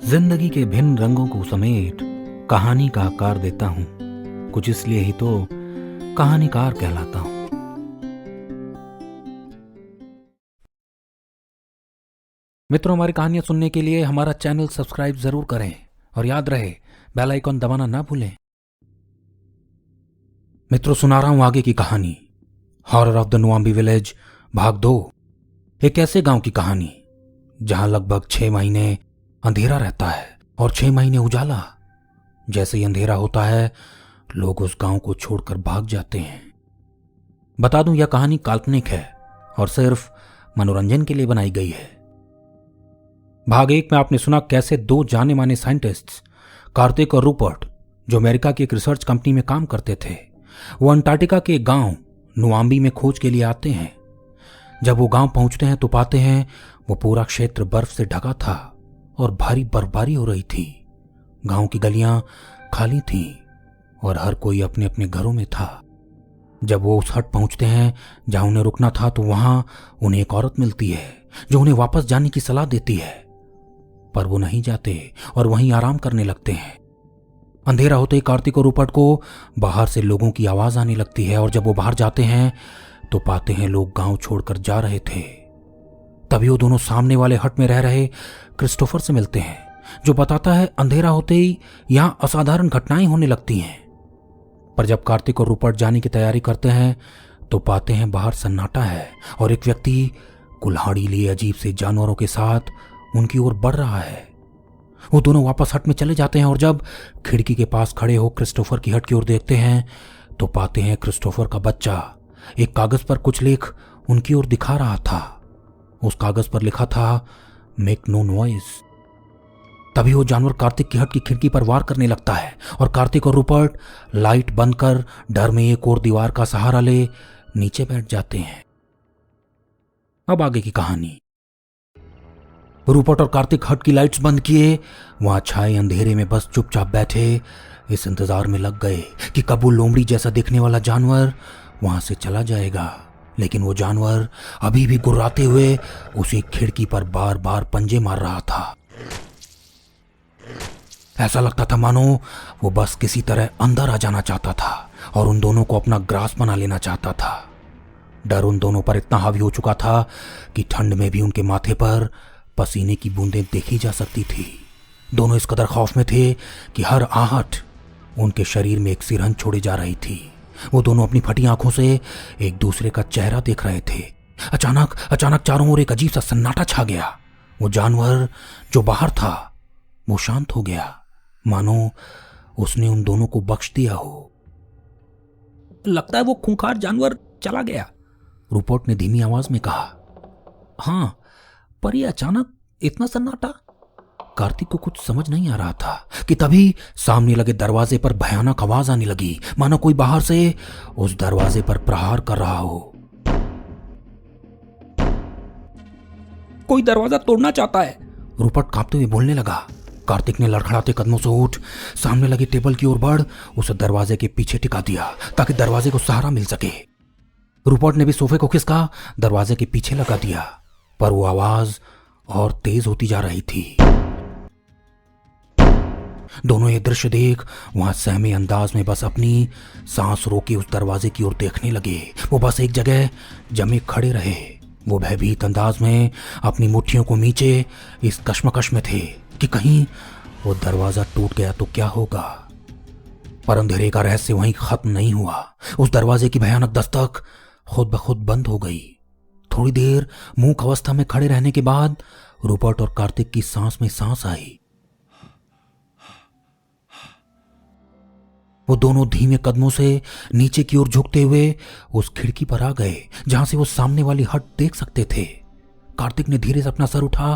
जिंदगी के भिन्न रंगों को समेट कहानी का आकार देता हूं। कुछ इसलिए ही तो कहानीकार कहलाता हूं। मित्रों, हमारी कहानियां सुनने के लिए हमारा चैनल सब्सक्राइब जरूर करें और याद रहे बेल आइकॉन दबाना ना भूलें। मित्रों, सुना रहा हूं आगे की कहानी, हॉरर ऑफ द नुआम्बी विलेज भाग 2। एक ऐसे गांव की कहानी जहां लगभग 6 महीने अंधेरा रहता है और 6 महीने उजाला। जैसे ही अंधेरा होता है लोग उस गांव को छोड़कर भाग जाते हैं। बता दूं, यह कहानी काल्पनिक है और सिर्फ मनोरंजन के लिए बनाई गई है। भाग 1 में आपने सुना कैसे 2 जाने माने साइंटिस्ट्स, कार्तिक और रूपर्ट, जो अमेरिका की एक रिसर्च कंपनी में काम करते थे, वो अंटार्कटिका के गांव नुआम्बी में खोज के लिए आते हैं। जब वो गांव पहुंचते हैं तो पाते हैं वो पूरा क्षेत्र बर्फ से ढका था और भारी बर्फबारी हो रही थी। गांव की गलियां खाली थीं और हर कोई अपने अपने घरों में था। जब वो उस हट पहुंचते हैं जहां उन्हें रुकना था तो वहां उन्हें एक औरत मिलती है जो उन्हें वापस जाने की सलाह देती है, पर वो नहीं जाते और वहीं आराम करने लगते हैं। अंधेरा होते ही कार्तिक और रूपर्ट को बाहर से लोगों की आवाज आने लगती है और जब वो बाहर जाते हैं तो पाते हैं लोग गांव छोड़कर जा रहे थे। तभी वो दोनों सामने वाले हट में रह रहे क्रिस्टोफर से मिलते हैं, जो बताता है अंधेरा होते ही यहां असाधारण घटनाएं होने लगती हैं। पर जब कार्तिक और रूपर्ट जाने की तैयारी करते हैं तो पाते हैं बाहर सन्नाटा है और एक व्यक्ति कुल्हाड़ी लिए अजीब से जानवरों के साथ उनकी ओर बढ़ रहा है। वो दोनों वापस हट में चले जाते हैं और जब खिड़की के पास खड़े हो क्रिस्टोफर की हट की ओर देखते हैं तो पाते हैं क्रिस्टोफर का बच्चा एक कागज पर कुछ लिख उनकी ओर दिखा रहा था। उस कागज पर लिखा था, मेक नो नॉइज। तभी वो जानवर कार्तिक की हट की खिड़की पर वार करने लगता है और कार्तिक और रूपर्ट लाइट बंद कर डर में एक और दीवार का सहारा ले नीचे बैठ जाते हैं। अब आगे की कहानी। रूपर्ट और कार्तिक हट की लाइट्स बंद किए वहां छाए अंधेरे में बस चुपचाप बैठे इस इंतजार में लग गए कि कब वो लोमड़ी जैसा दिखने वाला जानवर वहां से चला जाएगा। लेकिन वो जानवर अभी भी गुर्राते हुए उसी खिड़की पर बार बार पंजे मार रहा था। ऐसा लगता था मानो वो बस किसी तरह अंदर आ जाना चाहता था और उन दोनों को अपना ग्रास बना लेना चाहता था। डर उन दोनों पर इतना हावी हो चुका था कि ठंड में भी उनके माथे पर पसीने की बूंदें देखी जा सकती थी। दोनों इस कदर खौफ में थे कि हर आहट उनके शरीर में एक सिरहन छोड़ी जा रही थी। वो दोनों अपनी फटी आंखों से एक दूसरे का चेहरा देख रहे थे। अचानक चारों ओर एक अजीब सा सन्नाटा छा गया। वो जानवर जो बाहर था वो शांत हो गया, मानो उसने उन दोनों को बख्श दिया हो। लगता है वो खूंखार जानवर चला गया, रूपर्ट ने धीमी आवाज में कहा। हाँ, पर ये अचानक इतना सन्नाटा। कार्तिक को कुछ समझ नहीं आ रहा था कि तभी सामने लगे दरवाजे पर भयानक आवाज आने लगी, मानो कोई बाहर से उस दरवाजे पर प्रहार कर रहा हो। कोई दरवाजा तोड़ना चाहता है, रूपर्ट कांपते हुए बोलने लगा। कार्तिक ने लड़खड़ाते कदमों से उठ सामने लगी टेबल की ओर बढ़ उसे दरवाजे के पीछे टिका दिया ताकि दरवाजे को सहारा मिल सके। रूपर्ट ने भी सोफे को खिसका दरवाजे के पीछे लगा दिया, पर वो आवाज और तेज होती जा रही थी। दोनों ये दृश्य देख वहां सहमे अंदाज में बस अपनी सांस रोके उस दरवाजे की ओर देखने लगे। वो बस एक जगह जमे खड़े रहे। वो भयभीत अंदाज में अपनी मुट्ठियों को नीचे इस कश्मकश में थे कि कहीं वो दरवाजा टूट गया तो क्या होगा। पर अंधेरे का रहस्य वहीं खत्म नहीं हुआ। उस दरवाजे की भयानक दस्तक खुद ब खुद बंद हो गई। थोड़ी देर मूक अवस्था में खड़े रहने के बाद रूपर्ट और कार्तिक की सांस में सांस आई। वो दोनों धीमे कदमों से नीचे की ओर झुकते हुए उस खिड़की पर आ गए जहां से वो सामने वाली हट देख सकते थे। कार्तिक ने धीरे से अपना सर उठा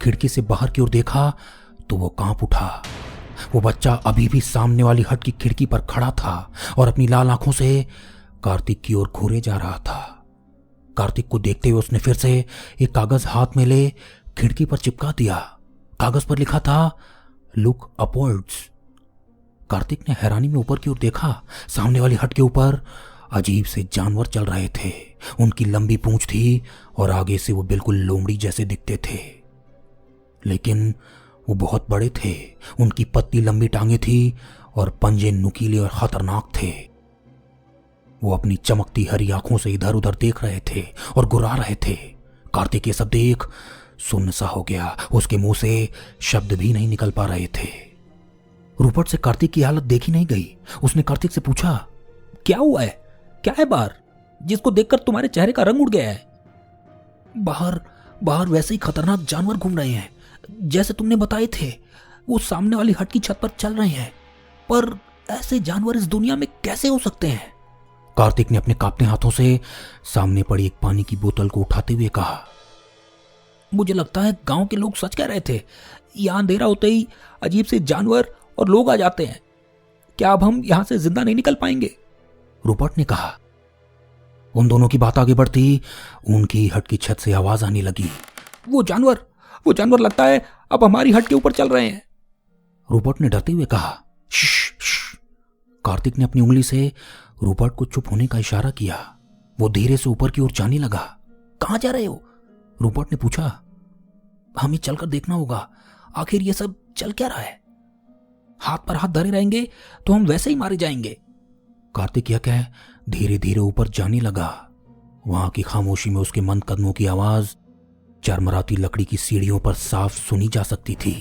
खिड़की से बाहर की ओर देखा तो वो कांप उठा। वो बच्चा अभी भी सामने वाली हट की खिड़की पर खड़ा था और अपनी लाल आंखों से कार्तिक की ओर घूरे जा रहा था। कार्तिक को देखते हुए उसने फिर से एक कागज हाथ में ले खिड़की पर चिपका दिया। कागज पर लिखा था, लुक अपवर्ड्स। कार्तिक ने हैरानी में ऊपर की ओर देखा। सामने वाली हट के ऊपर अजीब से जानवर चल रहे थे। उनकी लंबी पूंछ थी और आगे से वो बिल्कुल लोमड़ी जैसे दिखते थे। लेकिन वो बहुत बड़े थे, उनकी पतली लंबी टांगें थी और पंजे नुकीले और खतरनाक थे। वो अपनी चमकती हरी आंखों से इधर उधर देख रहे थे और गुर्रा रहे थे। कार्तिक ये सब देख सुन्न सा हो गया, उसके मुंह से शब्द भी नहीं निकल पा रहे थे। रूपर्ट से कार्तिक की हालत देखी नहीं गई। उसने कार्तिक से पूछा, क्या हुआ है? क्या है बाहर, जिसको देखकर तुम्हारे चेहरे का रंग उड़ गया है? बाहर वैसे ही खतरनाक जानवर घूम रहे हैं, जैसे तुमने बताए थे। वो सामने वाली हट की छत पर चल रहे हैं, पर ऐसे जानवर इस दुनिया में कैसे हो सकते हैं? कार्तिक ने अपने कांपते हाथों से सामने पड़ी एक पानी की बोतल को उठाते हुए कहा, मुझे लगता है गांव के लोग सच कह रहे थे। यहां अंधेरा होते ही अजीब से जानवर और लोग आ जाते हैं। क्या अब हम यहां से जिंदा नहीं निकल पाएंगे? रूपर्ट ने कहा। उन दोनों की बात आगे बढ़ती उनकी हट की छत से आवाज आने लगी, वो जानवर लगता है अब हमारी हट के ऊपर चल रहे हैं। रूपर्ट ने डरते हुए कहा, श्श। कार्तिक ने अपनी उंगली से रूपर्ट को चुप होने का इशारा किया। वो धीरे से ऊपर की ओर जाने लगा। कहां जा रहे हो? रूपर्ट ने पूछा। हमें चलकर देखना होगा, आखिर ये सब चल क्या रहा है। हाथ पर हाथ धरे रहेंगे तो हम वैसे ही मारे जाएंगे। कार्तिक यह कह धीरे धीरे ऊपर जाने लगा। वहां की खामोशी में उसके मंद कदमों की आवाज चरमराती लकड़ी की सीढ़ियों पर साफ सुनी जा सकती थी।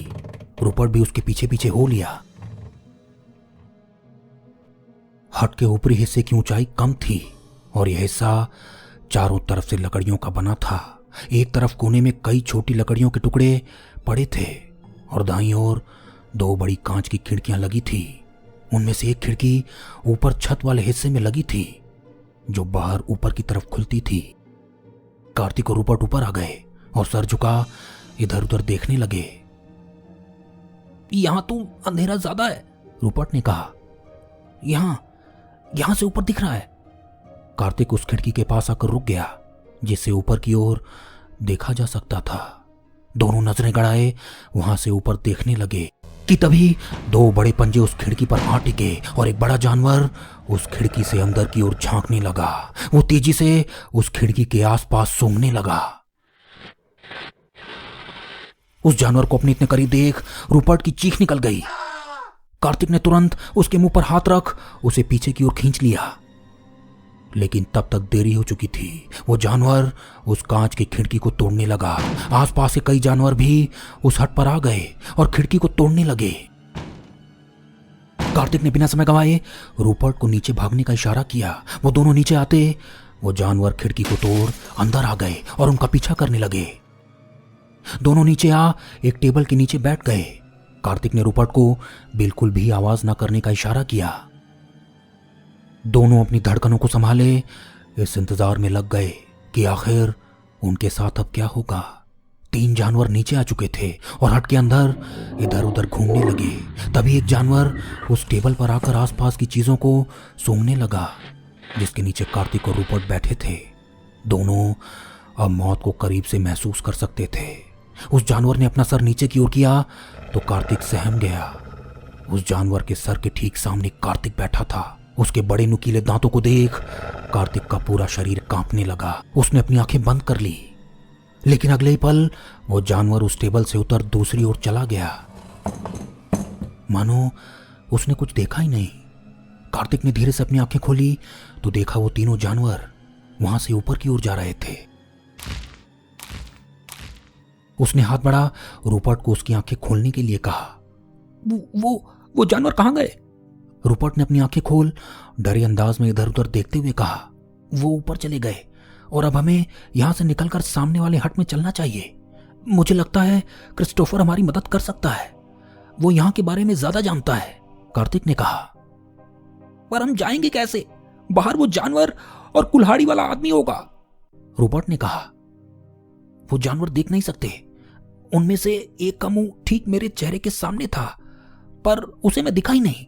रूपर्ट भी उसके पीछे पीछे हो लिया। हट के ऊपरी हिस्से की ऊंचाई कम थी और यह हिस्सा चारों तरफ से लकड़ियों का बना था। एक तरफ कोने में कई छोटी लकड़ियों के टुकड़े पड़े थे और दाईं ओर 2 बड़ी कांच की खिड़कियां लगी थी। उनमें से एक खिड़की ऊपर छत वाले हिस्से में लगी थी, जो बाहर ऊपर की तरफ खुलती थी। कार्तिक और रूपर्ट ऊपर आ गए और सर झुका इधर उधर देखने लगे। यहां तो अंधेरा ज्यादा है, रूपर्ट ने कहा। यहां से ऊपर दिख रहा है। कार्तिक उस खिड़की के पास आकर रुक गया जिससे ऊपर की ओर देखा जा सकता था। दोनों नजरें गड़ाए वहां से ऊपर देखने लगे कि तभी 2 बड़े पंजे उस खिड़की पर आ टिके और एक बड़ा जानवर उस खिड़की से अंदर की ओर झांकने लगा। वो तेजी से उस खिड़की के आसपास सूंघने लगा। उस जानवर को अपने इतने करीब देख रूपर्ट की चीख निकल गई। कार्तिक ने तुरंत उसके मुंह पर हाथ रख उसे पीछे की ओर खींच लिया, लेकिन तब तक देरी हो चुकी थी। वो जानवर उस कांच की खिड़की को तोड़ने लगा। आसपास के कई जानवर भी उस हट पर आ गए और खिड़की को तोड़ने लगे। कार्तिक ने बिना समय गंवाए रूपर्ट को नीचे भागने का इशारा किया। वो दोनों नीचे आते वो जानवर खिड़की को तोड़ अंदर आ गए और उनका पीछा करने लगे। दोनों नीचे आ एक टेबल के नीचे बैठ गए। कार्तिक ने रूपर्ट को बिल्कुल भी आवाज न करने का इशारा किया। दोनों अपनी धड़कनों को संभाले इस इंतजार में लग गए कि आखिर उनके साथ अब क्या होगा। 3 जानवर नीचे आ चुके थे और हट के अंदर इधर उधर घूमने लगे। तभी एक जानवर उस टेबल पर आकर आसपास की चीजों को सूंघने लगा जिसके नीचे कार्तिक और रूपर्ट बैठे थे। दोनों अब मौत को करीब से महसूस कर सकते थे। उस जानवर ने अपना सर नीचे की ओर किया तो कार्तिक सहम गया। उस जानवर के सर के ठीक सामने कार्तिक बैठा था। उसके बड़े नुकीले दांतों को देख कार्तिक का पूरा शरीर कांपने लगा। उसने अपनी आंखें बंद कर ली, लेकिन अगले ही पल वो जानवर उस टेबल से उतर दूसरी ओर चला गया, मानो उसने कुछ देखा ही नहीं। कार्तिक ने धीरे से अपनी आंखें खोली तो देखा वो तीनों जानवर वहां से ऊपर की ओर जा रहे थे। उसने हाथ बढ़ा रूपर्ट को उसकी आंखें खोलने के लिए कहा। वो जानवर कहां गए? रूपर्ट ने अपनी आंखें खोल डरे अंदाज में इधर उधर देखते हुए कहा, वो ऊपर चले गए और अब हमें यहां से निकलकर सामने वाले हट में चलना चाहिए। मुझे लगता है क्रिस्टोफर हमारी मदद कर सकता है, वो यहां के बारे में ज्यादा जानता है, कार्तिक ने कहा। पर हम जाएंगे कैसे? बाहर वो जानवर और कुल्हाड़ी वाला आदमी होगा, रूपर्ट ने कहा। वो जानवर देख नहीं सकते। उनमें से एक का मुंह ठीक मेरे चेहरे के सामने था, पर उसे मैं दिखा ही नहीं।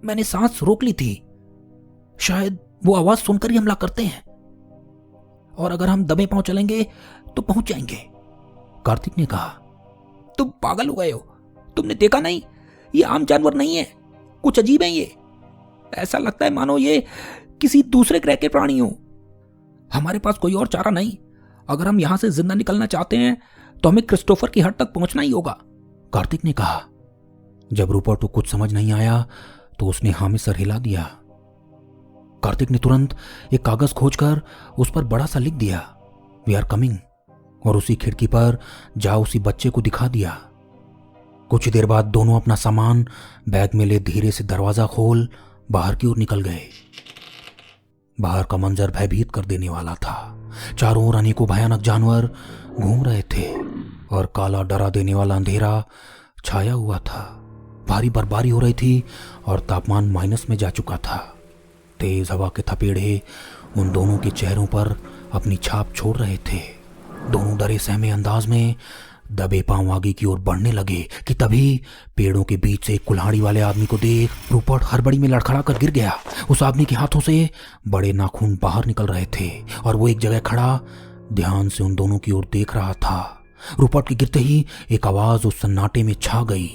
मैंने सांस रोक ली थी। शायद वो आवाज सुनकर ही हमला करते हैं, और अगर हम दबे पांव चलेंगे तो पहुंच जाएंगे, कार्तिक ने कहा। तुम पागल हो गए हो? तुमने देखा नहीं? ये आम जानवर नहीं है, कुछ अजीब है ये। ऐसा लगता है मानो ये किसी दूसरे ग्रह के प्राणी हो। हमारे पास कोई और चारा नहीं। अगर हम यहां से जिंदा निकलना चाहते हैं तो हमें क्रिस्टोफर की हट तक पहुंचना ही होगा, कार्तिक ने कहा। जब रूपर्ट को कुछ समझ नहीं आया तो उसने हाँ में सर हिला दिया। कार्तिक ने तुरंत एक कागज खोजकर उस पर बड़ा सा लिख दिया, वी आर कमिंग, और उसी खिड़की पर जा उसी बच्चे को दिखा दिया। कुछ देर बाद दोनों अपना सामान बैग में ले धीरे से दरवाजा खोल बाहर की ओर निकल गए। बाहर का मंजर भयभीत कर देने वाला था। चारों ओर अनेकों भयानक जानवर घूम रहे थे और काला डरा देने वाला अंधेरा छाया हुआ था। भारी बर्फबारी हो रही थी और तापमान माइनस में जा चुका था। तेज हवा के थपेड़े उन दोनों के चेहरों पर अपनी छाप छोड़ रहे थे। दोनों डरे सहमे अंदाज में दबे पांव आगे की ओर बढ़ने लगे कि तभी पेड़ों के बीच से एक कुल्हाड़ी वाले आदमी को देख रूपर्ट हड़बड़ी में लड़खड़ा कर गिर गया। उस आदमी के हाथों से बड़े नाखून बाहर निकल रहे थे और वो एक जगह खड़ा ध्यान से उन दोनों की ओर देख रहा था। रूपर्ट के गिरते ही एक आवाज उस सन्नाटे में छा गई।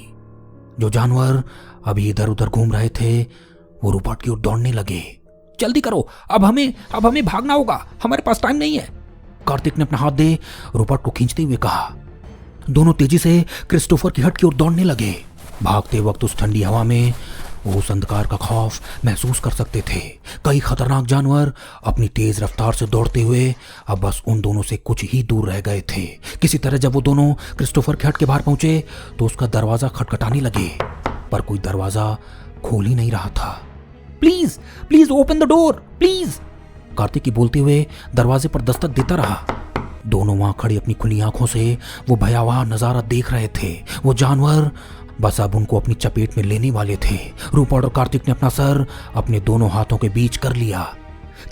जो जानवर अभी इधर उधर घूम रहे थे वो रूपर्ट की ओर दौड़ने लगे। जल्दी करो, अब हमें भागना होगा, हमारे पास टाइम नहीं है। कार्तिक ने अपना हाथ दे रूपर्ट को खींचते हुए कहा। दोनों तेजी से क्रिस्टोफर की हट की ओर दौड़ने लगे। भागते वक्त उस ठंडी हवा में वो उस अंधकार का खौफ महसूस कर सकते थे। कई खतरनाक जानवर अपनी तेज रफ्तार से दौड़ते हुए अब बस उन दोनों से कुछ ही दूर रह गए थे। किसी तरह जब वो दोनों क्रिस्टोफर के हट के बाहर पहुंचे तो उसका दरवाजा खटखटाने लगे, पर कोई दरवाजा खोल ही नहीं रहा था। Please please open the door please, Kartik की बोलते हुए दरवाजे पर दस्तक देता रहा। दोनों वहां खड़ी अपनी खुली आंखों से वो भयावह नजारा देख रहे थे। वो जानवर बस अब उनको अपनी चपेट में लेने वाले थे। रूपर्ट और कार्तिक ने अपना सर अपने दोनों हाथों के बीच कर लिया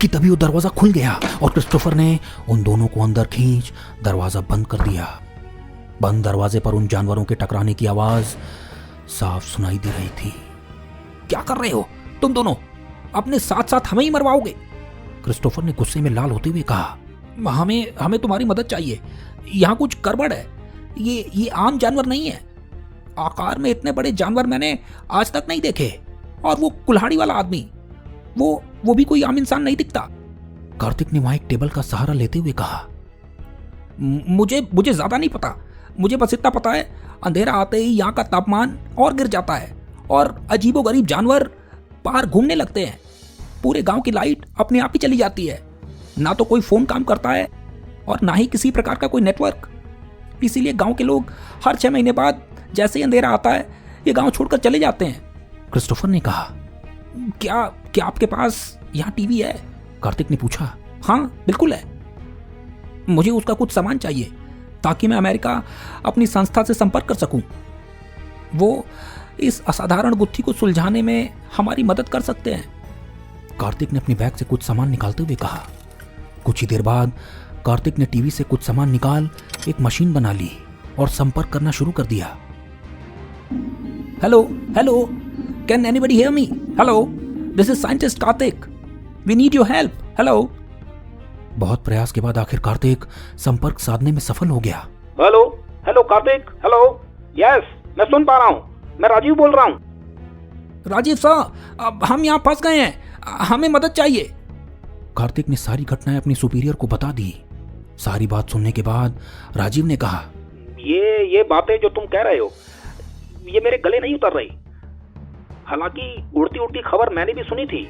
कि तभी वो दरवाजा खुल गया और क्रिस्टोफर ने उन दोनों को अंदर खींच दरवाजा बंद कर दिया। बंद दरवाजे पर उन जानवरों के टकराने की आवाज साफ सुनाई दे रही थी। क्या कर रहे हो तुम दोनों, अपने साथ साथ हमें ही मरवाओगे? क्रिस्टोफर ने गुस्से में लाल होते हुए कहा। हमें तुम्हारी मदद चाहिए, यहाँ कुछ गड़बड़ है। ये आम जानवर नहीं है। आकार में इतने बड़े जानवर मैंने आज तक नहीं देखे, और वो कुल्हाड़ी वाला आदमी वो भी कोई आम इंसान नहीं दिखता। कार्तिक ने वहां एक टेबल का सहारा लेते हुए कहा। मुझे ज्यादा नहीं पता, मुझे बस इतना पता है अंधेरा आते ही यहाँ का तापमान और गिर जाता है और अजीबोगरीब जानवर बाहर घूमने लगते हैं। पूरे गांव की लाइट अपने आप ही चली जाती है, ना तो कोई फोन काम करता है और ना ही किसी प्रकार का कोई नेटवर्क। इसीलिए गांव के लोग हर 6 महीने बाद जैसे ही अंधेरा आता है ये गांव छोड़कर चले जाते हैं। क्रिस्टोफर ने कहा। क्या आपके पास यहाँ टीवी है? कार्तिक ने पूछा। हाँ बिल्कुल है। मुझे उसका कुछ सामान चाहिए ताकि मैं अमेरिका अपनी संस्था से संपर्क कर सकूं। वो इस असाधारण गुत्थी को सुलझाने में हमारी मदद कर सकते हैं। कार्तिक ने अपने बैग से कुछ सामान निकालते हुए कहा। कुछ ही देर बाद कार्तिक ने टीवी से कुछ सामान निकाल एक मशीन बना ली और संपर्क करना शुरू कर दिया। Hello can anybody hear me? Hello, this is scientist Kartik, we need your help, hello. बहुत प्रयास के बाद आखिर कार्तिक संपर्क साधने में सफल हो गया। हेलो कार्तिक, हेलो, यस मैं सुन पा रहा हूँ, मैं राजीव बोल रहा हूँ। राजीव साहब, हम यहाँ फंस गए हैं, हमें मदद चाहिए। कार्तिक ने सारी घटनाएं अपनी सुपीरियर को बता दी। सारी बात सुनने के बाद राजीव ने कहा, ये बातें जो तुम कह रहे हो ये मेरे गले नहीं उतर रही। हालांकि उड़ती उड़ती खबर मैंने भी सुनी थी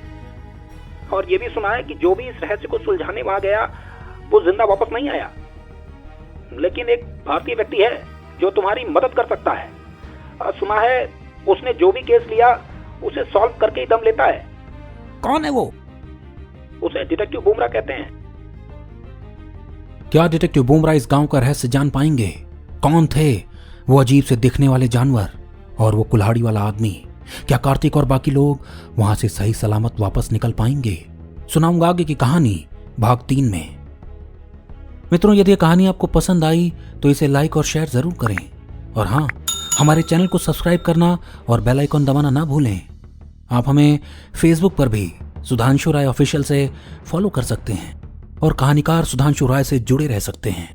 और ये भी सुना है कि जो भी इस रहस्य को सुलझाने वहां गया वो जिंदा वापस नहीं आया। लेकिन एक भारतीय व्यक्ति है जो तुम्हारी मदद कर सकता है। सुना है उसने जो भी केस लिया उसे सॉल्व करके ही दम लेता है। कौन है वो? उसे डिटेक्टिव बुमरा कहते हैं। क्या डिटेक्टिव बुमरा इस गांव का रहस्य जान पाएंगे? कौन थे वो अजीब से दिखने वाले जानवर और वो कुल्हाड़ी वाला आदमी? क्या कार्तिक और बाकी लोग वहां से सही सलामत वापस निकल पाएंगे? सुनाऊंगा आगे की कहानी भाग 3 में। मित्रों, यदि यह कहानी आपको पसंद आई तो इसे लाइक और शेयर जरूर करें, और हाँ, हमारे चैनल को सब्सक्राइब करना और बेल आइकन दबाना ना भूलें। आप हमें फेसबुक पर भी सुधांशु राय ऑफिशियल से फॉलो कर सकते हैं और कहानीकार सुधांशु राय से जुड़े रह सकते हैं।